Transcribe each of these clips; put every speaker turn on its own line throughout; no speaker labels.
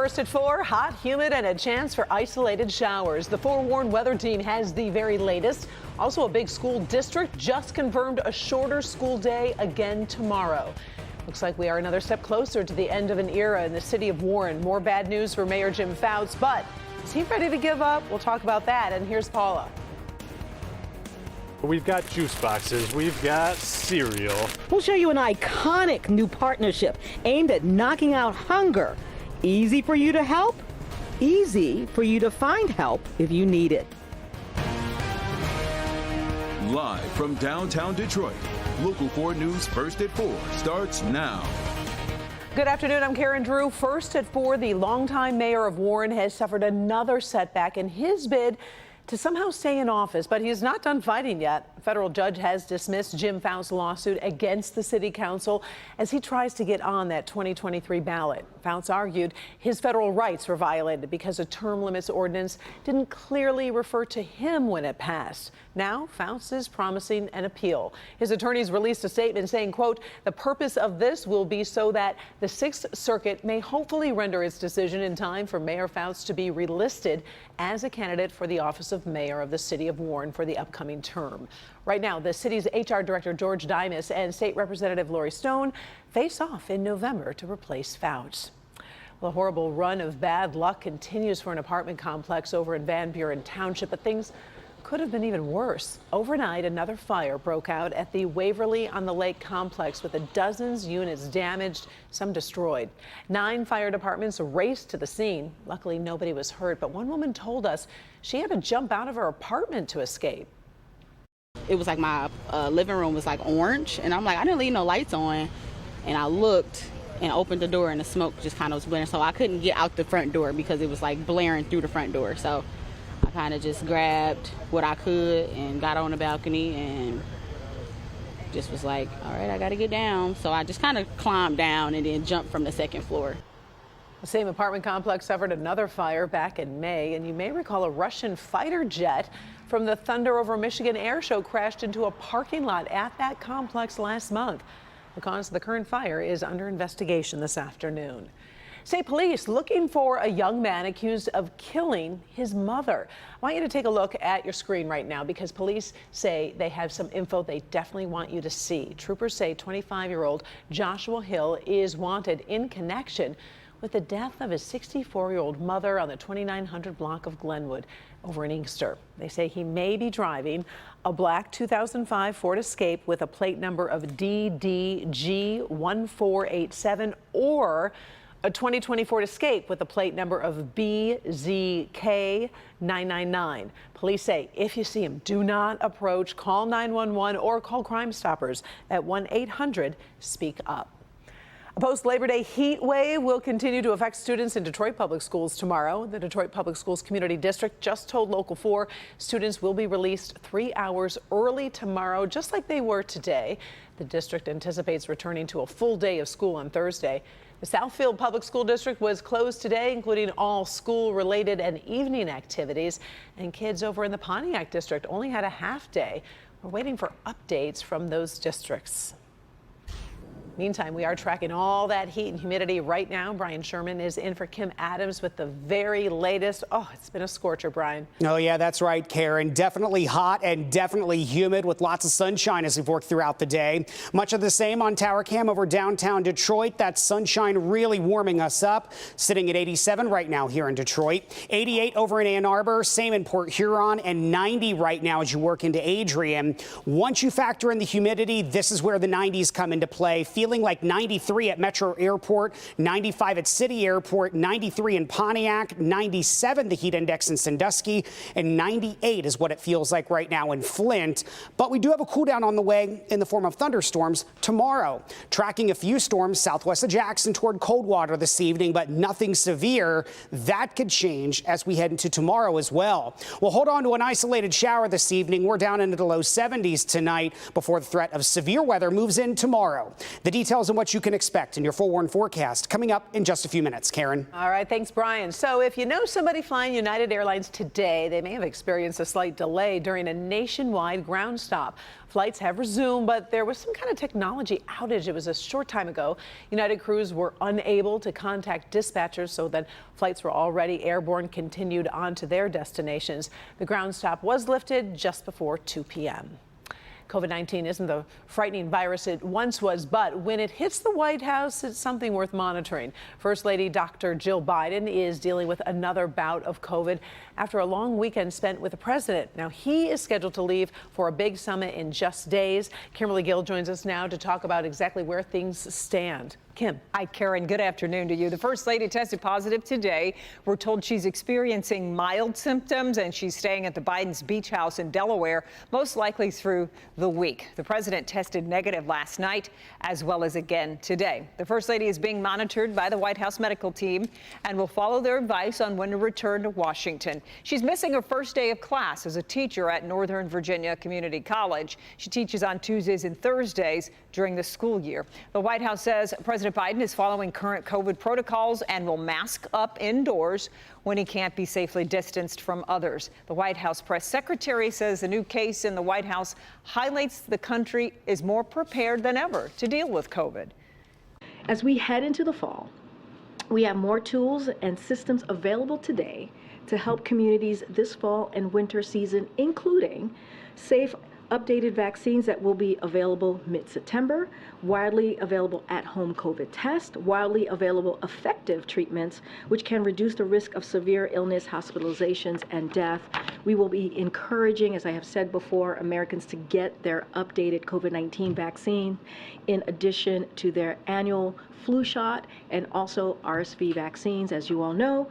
First at 4, hot, humid, and a chance for isolated showers. The forewarned weather team has the very latest. Also, a big school district just confirmed a shorter school day again tomorrow. Looks like we are another step closer to the end of an era in the city of Warren. More bad news for Mayor Jim Fouts, but is he ready to give up? We'll talk about that. And here's Paula.
We've got juice boxes, we've got cereal.
We'll show you an iconic new partnership aimed at knocking out hunger. Easy for you to help, easy for you to find help if you need it.
Live from downtown Detroit, Local 4 News First at 4 starts now.
Good afternoon, I'm Karen Drew. First at 4, the longtime mayor of Warren has suffered another setback in his bid to somehow stay in office, but he's not done fighting yet. A federal judge has dismissed Jim Fouts' lawsuit against the city council as he tries to get on that 2023 ballot. Fouts argued his federal rights were violated because a term limits ordinance didn't clearly refer to him when it passed. Now, Fouts is promising an appeal. His attorneys released a statement saying, quote, "The purpose of this will be so that the Sixth Circuit may hopefully render its decision in time for Mayor Fouts to be relisted as a candidate for the office of mayor of the city of Warren for the upcoming term." Right now, the city's HR director, George Dimas, and state representative Lori Stone face off in November to replace Fouts. Well, a horrible run of bad luck continues for an apartment complex over in Van Buren Township, but things could have been even worse. Overnight, another fire broke out at the Waverly on the Lake complex with dozens units damaged, some destroyed. 9 fire departments raced to the scene. Luckily, nobody was hurt, but one woman told us she had to jump out of her apartment to escape.
It was like my living room was like orange, and I'm like, I didn't leave no lights on, and I looked and opened the door, and the smoke just kind of was blaring, so I couldn't get out the front door because it was like blaring through the front door. So I kind of just grabbed what I could and got on the balcony and just was like, all right, I got to get down. So I just kind of climbed down and then jumped from the second floor.
The same apartment complex suffered another fire back in May, and you may recall a Russian fighter jet from the Thunder over Michigan air show crashed into a parking lot at that complex last month. The cause of the current fire is under investigation this afternoon. State police looking for a young man accused of killing his mother. I want you to take a look at your screen right now because police say they have some info they definitely want you to see. Troopers say 25-year-old Joshua Hill is wanted in connection with the death of his 64-year-old mother on the 2900 block of Glenwood over in Inkster. They say he may be driving a black 2005 Ford Escape with a plate number of DDG1487 or a 2020 Ford Escape with a plate number of BZK999. Police say if you see him, do not approach, call 911 or call Crime Stoppers at 1-800-SPEAK-UP. A post-Labor Day heat wave will continue to affect students in Detroit Public Schools tomorrow. The Detroit Public Schools Community District just told Local 4 students will be released 3 hours early tomorrow, just like they were today. The district anticipates returning to a full day of school on Thursday. The Southfield Public School District was closed today, including all school-related and evening activities. And kids over in the Pontiac District only had a half day. We're waiting for updates from those districts. Meantime, we are tracking all that heat and humidity right now. Brian Sherman is in for Kim Adams with the very latest. Oh, it's been a scorcher, Brian.
Oh, yeah, that's right, Karen. Definitely hot and definitely humid with lots of sunshine as we've worked throughout the day. Much of the same on Tower Cam over downtown Detroit. That sunshine really warming us up. Sitting at 87 right now here in Detroit. 88 over in Ann Arbor, same in Port Huron, and 90 right now as you work into Adrian. Once you factor in the humidity, this is where the 90s come into play. Feeling like 93 at Metro Airport, 95 at City Airport, 93 in Pontiac, 97 the heat index in Sandusky, and 98 is what it feels like right now in Flint. But we do have a cool down on the way in the form of thunderstorms tomorrow. Tracking a few storms southwest of Jackson toward Coldwater this evening, but nothing severe. That could change as we head into tomorrow as well. We'll hold on to an isolated shower this evening. We're down into the low 70s tonight before the threat of severe weather moves in tomorrow. The The details on what you can expect in your forewarned forecast coming up in just a few minutes. Karen.
All right, thanks, Brian. So if you know somebody flying United Airlines today, they may have experienced a slight delay during a nationwide ground stop. Flights have resumed, but there was some kind of technology outage. It was a short time ago. United crews were unable to contact dispatchers, so that flights were already airborne continued on to their destinations. The ground stop was lifted just before 2 p.m. COVID-19 isn't the frightening virus it once was, but when it hits the White House, it's something worth monitoring. First Lady Dr. Jill Biden is dealing with another bout of COVID after a long weekend spent with the president. Now, he is scheduled to leave for a big summit in just days. Kimberly Gill joins us now to talk about exactly where things stand. Kim.
Hi, Karen. Good afternoon to you. The First Lady tested positive today. We're told she's experiencing mild symptoms and she's staying at the Biden's beach house in Delaware, most likely through the week. The president tested negative last night as well as again today. The First Lady is being monitored by the White House medical team and will follow their advice on when to return to Washington. She's missing her first day of class as a teacher at Northern Virginia Community College. She teaches on Tuesdays and Thursdays during the school year. The White House says President Biden is following current COVID protocols and will mask up indoors when he can't be safely distanced from others. The White House press secretary says the new case in the White House highlights the country is more prepared than ever to deal with COVID.
As we head into the fall, we have more tools and systems available today to help communities this fall and winter season, including safe, updated vaccines that will be available mid-September, widely available at-home COVID test, widely available effective treatments, which can reduce the risk of severe illness, hospitalizations, and death. We will be encouraging, as I have said before, Americans to get their updated COVID-19 vaccine in addition to their annual flu shot and also RSV vaccines, as you all know.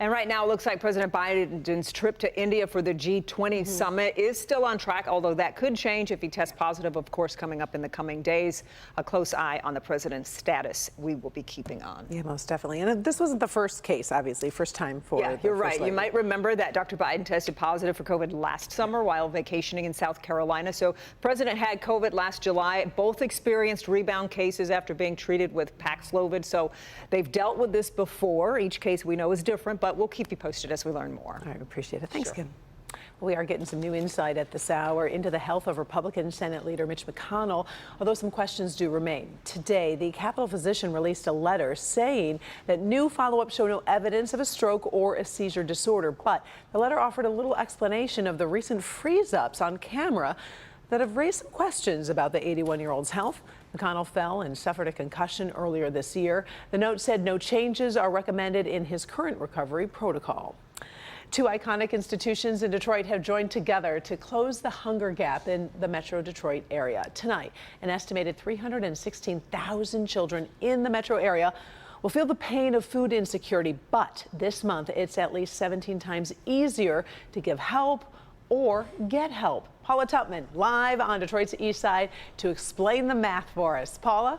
And right now, it looks like President Biden's trip to India for the G20 summit is still on track, although that could change if he tests positive, of course, coming up in the coming days. A close eye on the president's status we will be keeping on.
Yeah, most definitely. And this wasn't the first case, obviously, first time for
Yeah, you're right. You might remember that Dr. Biden tested positive for COVID last summer while vacationing in South Carolina. So the president had COVID last July. Both experienced rebound cases after being treated with Paxlovid. So they've dealt with this before. Each case we know is different, but we'll keep you posted as we learn more.
I appreciate it. Thanks,
Sure.
Kim. We are getting some new insight at this hour into the health of Republican Senate Leader Mitch McConnell, although some questions do remain. Today, the Capitol physician released a letter saying that new follow-up show no evidence of a stroke or a seizure disorder, but the letter offered a little explanation of the recent freeze-ups on camera that have raised some questions about the 81-year-old's health. McConnell fell and suffered a concussion earlier this year. The note said no changes are recommended in his current recovery protocol. Two iconic institutions in Detroit have joined together to close the hunger gap in the Metro Detroit area. Tonight, an estimated 316,000 children in the metro area will feel the pain of food insecurity, but this month it's at least 17 times easier to give help or get help. Paula Tupman live on Detroit's east side to explain the math for us. Paula?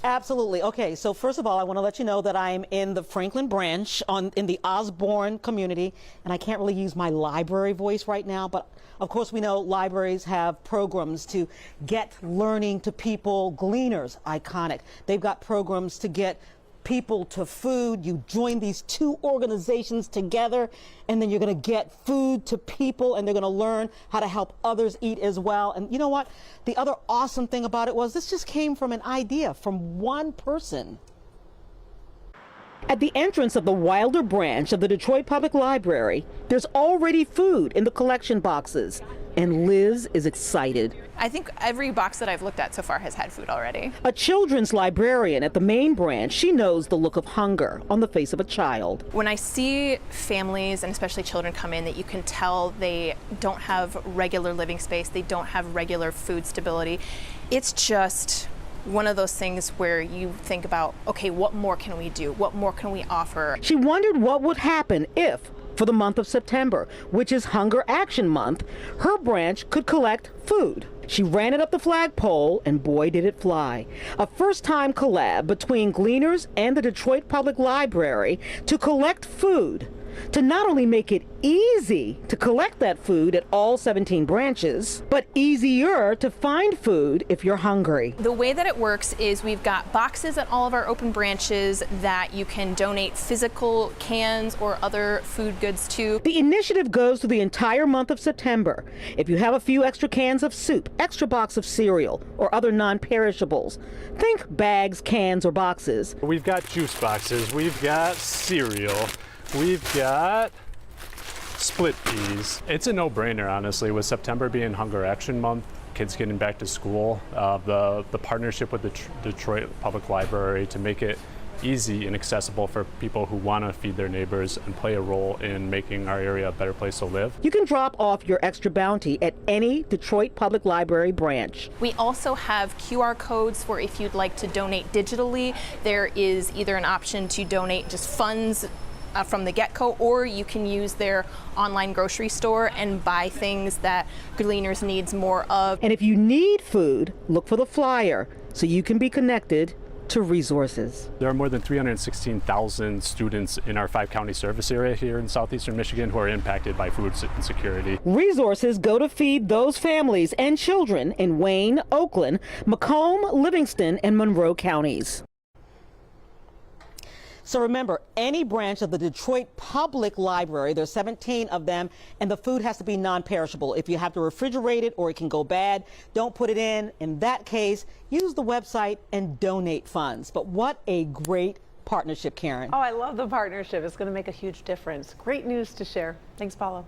Absolutely. Okay, so first of all, I want to let you know that I'm in the Franklin branch in the Osborne community, and I can't really use my library voice right now, but of course we know libraries have programs to get learning to people. Gleaners, iconic. They've got programs to get people to food. You join these two organizations together, and then you're going to get food to people, and they're going to learn how to help others eat as well. And you know what? The other awesome thing about it was this just came from an idea from one person. At the entrance of the Wilder branch of the Detroit Public Library, there's already food in the collection boxes, and Liz is excited.
I think every box that I've looked at so far has had food already.
A children's librarian at the main branch, she knows the look of hunger on the face of a child.
When I see families, and especially children, come in that you can tell they don't have regular living space, they don't have regular food stability, it's just one of those things where you think about, okay, what more can we do? What more can we offer?
She wondered what would happen if, for the month of September, which is Hunger Action Month, her branch could collect food. She ran it up the flagpole, and boy, did it fly. A first-time collab between Gleaners and the Detroit Public Library to collect food. to not only make it easy to collect that food at all 17 branches, but easier to find food if you're hungry.
The way that it works is we've got boxes at all of our open branches that you can donate physical cans or other food goods to.
The initiative goes through the entire month of September. If you have a few extra cans of soup, extra box of cereal, or other non-perishables, think bags, cans, or boxes.
We've got juice boxes, we've got cereal, we've got split peas. It's a no-brainer, honestly, with September being Hunger Action Month, kids getting back to school, the partnership with the Detroit Public Library to make it easy and accessible for people who want to feed their neighbors and play a role in making our area a better place to live.
You can drop off your extra bounty at any Detroit Public Library branch.
We also have QR codes for if you'd like to donate digitally. There is either an option to donate just funds from the get-go, or you can use their online grocery store and buy things that Gleaners needs more of.
And if you need food, look for the flyer so you can be connected to resources.
There are more than 316,000 students in our 5-county service area here in southeastern Michigan who are impacted by food insecurity.
Resources go to feed those families and children in Wayne, Oakland, Macomb, Livingston, and Monroe counties. So remember, any branch of the Detroit Public Library, there's 17 of them, and the food has to be non-perishable. If you have to refrigerate it or it can go bad, don't put it in. In that case, use the website and donate funds. But what a great partnership, Karen.
Oh, I love the partnership. It's going to make a huge difference. Great news to share. Thanks, Paula.